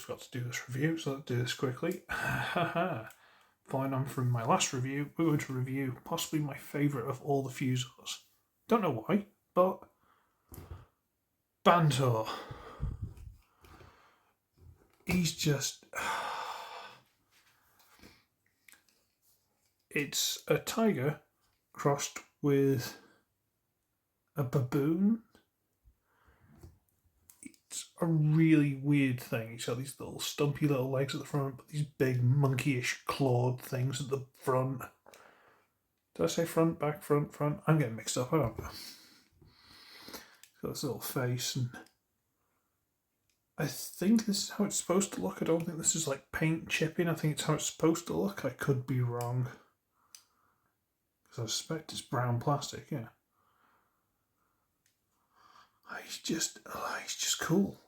forgot to do this review, so let's do this quickly. Following on from my last review, we're going to review possibly my favourite of all the Fuzors. Don't know why, but Bantor. He's just... It's a tiger crossed with a baboon. It's a really weird thing. He's got these little stumpy little legs at the front, but these big monkeyish clawed things at the front. Did I say front, back, front? I'm getting mixed up, aren't I? He's got this little face, and I think this is how it's supposed to look. I don't think this is like paint chipping. I think it's how it's supposed to look. I could be wrong, because I suspect it's brown plastic, yeah. He's just cool.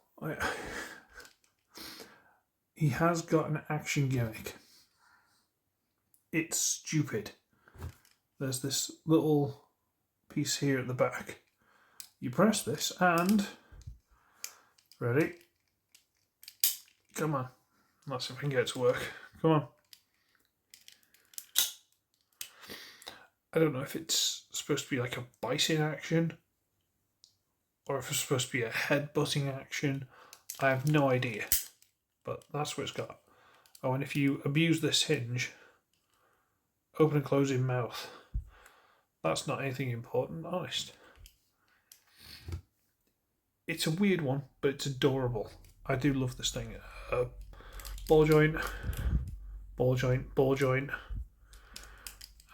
He has got an action gimmick. It's stupid. There's this little piece here at the back. You press this and... Ready? Come on. Let's see if I can get it to work. Come on. I don't know if it's supposed to be like a biting action, or if it's supposed to be a head-butting action. I have no idea, but that's what it's got. Oh, and if you abuse this hinge, open and close in mouth. That's not anything important, honest. It's a weird one, but it's adorable. I do love this thing. Ball joint, ball joint, ball joint,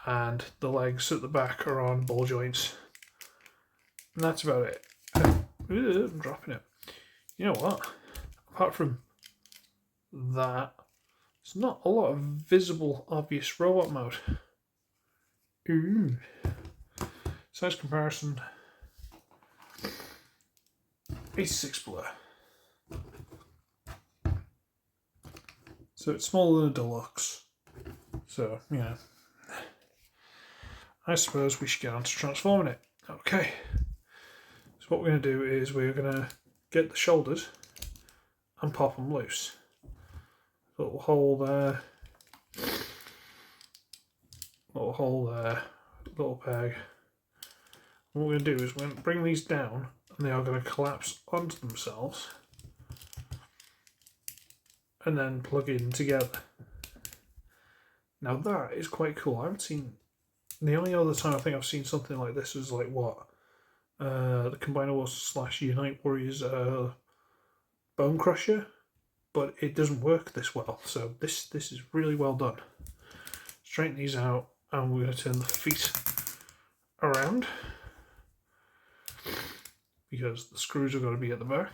and the legs at the back are on ball joints. And that's about it. I'm dropping it. You know what? Apart from that, there's not a lot of visible, obvious robot mode. Ooh. Size comparison. 86 blur. So it's smaller than a deluxe. So, yeah. I suppose we should get on to transforming it. Okay. So what we're going to do is we're going to get the shoulders and pop them loose. Little hole there. Little hole there. Little peg. And what we're going to do is we're going to bring these down, and they are going to collapse onto themselves and then plug in together. Now that is quite cool. I haven't seen... The only other time I think I've seen something like this was like what? The Combiner Wars / Unite Warriors Bone Crusher, but it doesn't work this well. So this is really well done. Straighten these out, and we're going to turn the feet around because the screws are going to be at the back.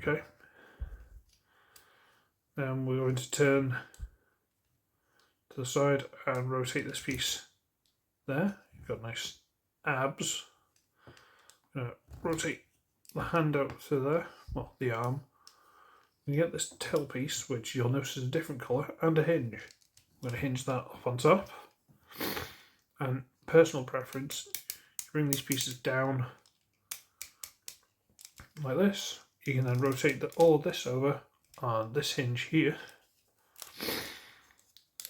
Okay. Then we're going to turn to the side and rotate this piece there. You've got nice abs. I'm going to rotate the hand out to there, well, the arm. You get this tail piece, which you'll notice is a different colour, and a hinge. I'm going to hinge that up on top. And personal preference, you bring these pieces down like this. You can then rotate all of this over on this hinge here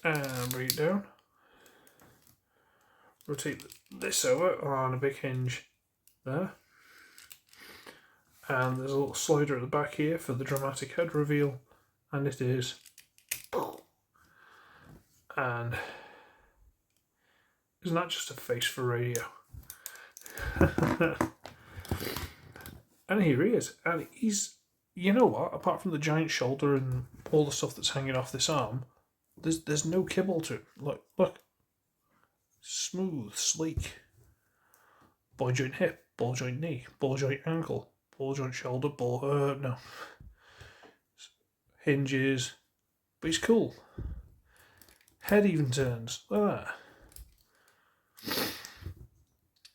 and bring it down. Rotate this over on a big hinge there. And there's a little slider at the back here for the dramatic head reveal, and it is. And isn't that just a face for radio? And here he is, and he's, you know what, apart from the giant shoulder and all the stuff that's hanging off this arm, there's no kibble to it. Look. Smooth, sleek. Ball joint hip, ball joint knee, ball joint ankle, ball joint shoulder, no. Hinges, but he's cool. Head even turns, look at that.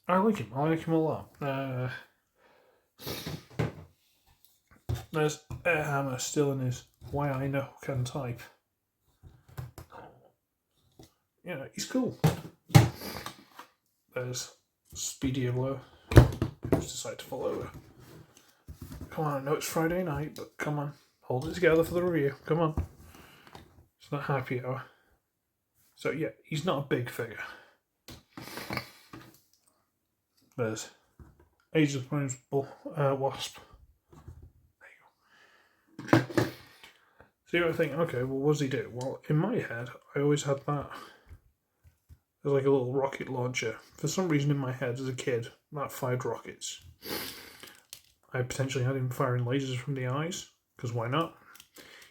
I like him a lot. There's air hammer still in his why I know can type. Yeah, he's cool. There's Speedy Low, who's decided to follow Come on, I know it's Friday night, but come on. Hold it together for the review. Come on. It's not happy hour. So yeah, he's not a big figure. There's Age of the Wasp. There you go. So you might think, okay, well, what does he do? Well, in my head, I always had that as like a little rocket launcher. For some reason in my head as a kid, that fired rockets. I potentially had him firing lasers from the eyes, because why not?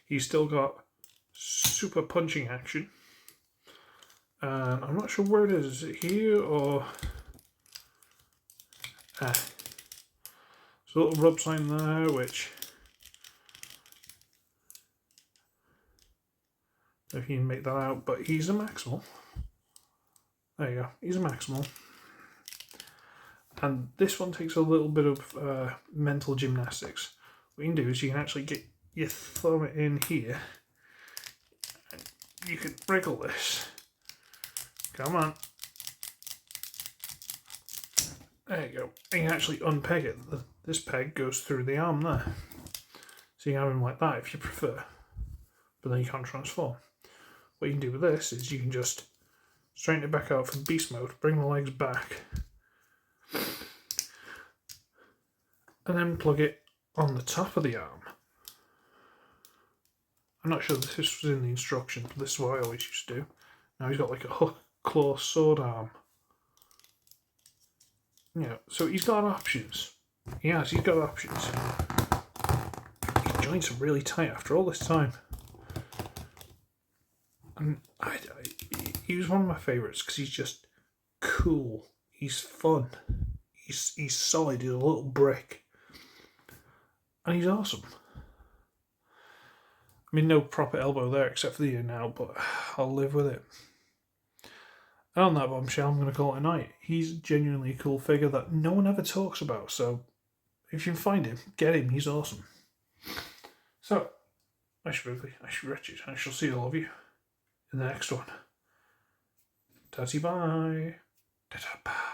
He's still got super punching action. And I'm not sure where it is. Is it here or... There's a little rub sign there, which... if you can make that out, but he's a maximal. There you go, he's a maximal. And this one takes a little bit of mental gymnastics. What you can do is you can actually get your thumb in here. And you can wriggle this. Come on. There you go. And you can actually unpeg it. This peg goes through the arm there. So you can have him like that if you prefer. But then you can't transform. What you can do with this is you can just straighten it back out from beast mode, bring the legs back, and then plug it on the top of the arm. I'm not sure this was in the instructions, but this is what I always used to do. Now he's got like a hook, claw, sword arm. Yeah, so he's got options. Yes, he's got options. His joints are really tight after all this time. And he was one of my favourites because he's just cool. He's fun. He's solid. He's a little brick. And he's awesome. I mean, no proper elbow there except for the ear now, but I'll live with it. And on that bombshell, I'm going to call it a night. He's genuinely a cool figure that no one ever talks about, so if you can find him, get him. He's awesome. So, I should wretch it. I shall see all of you in the next one. Tatty bye. Ta-ta bye.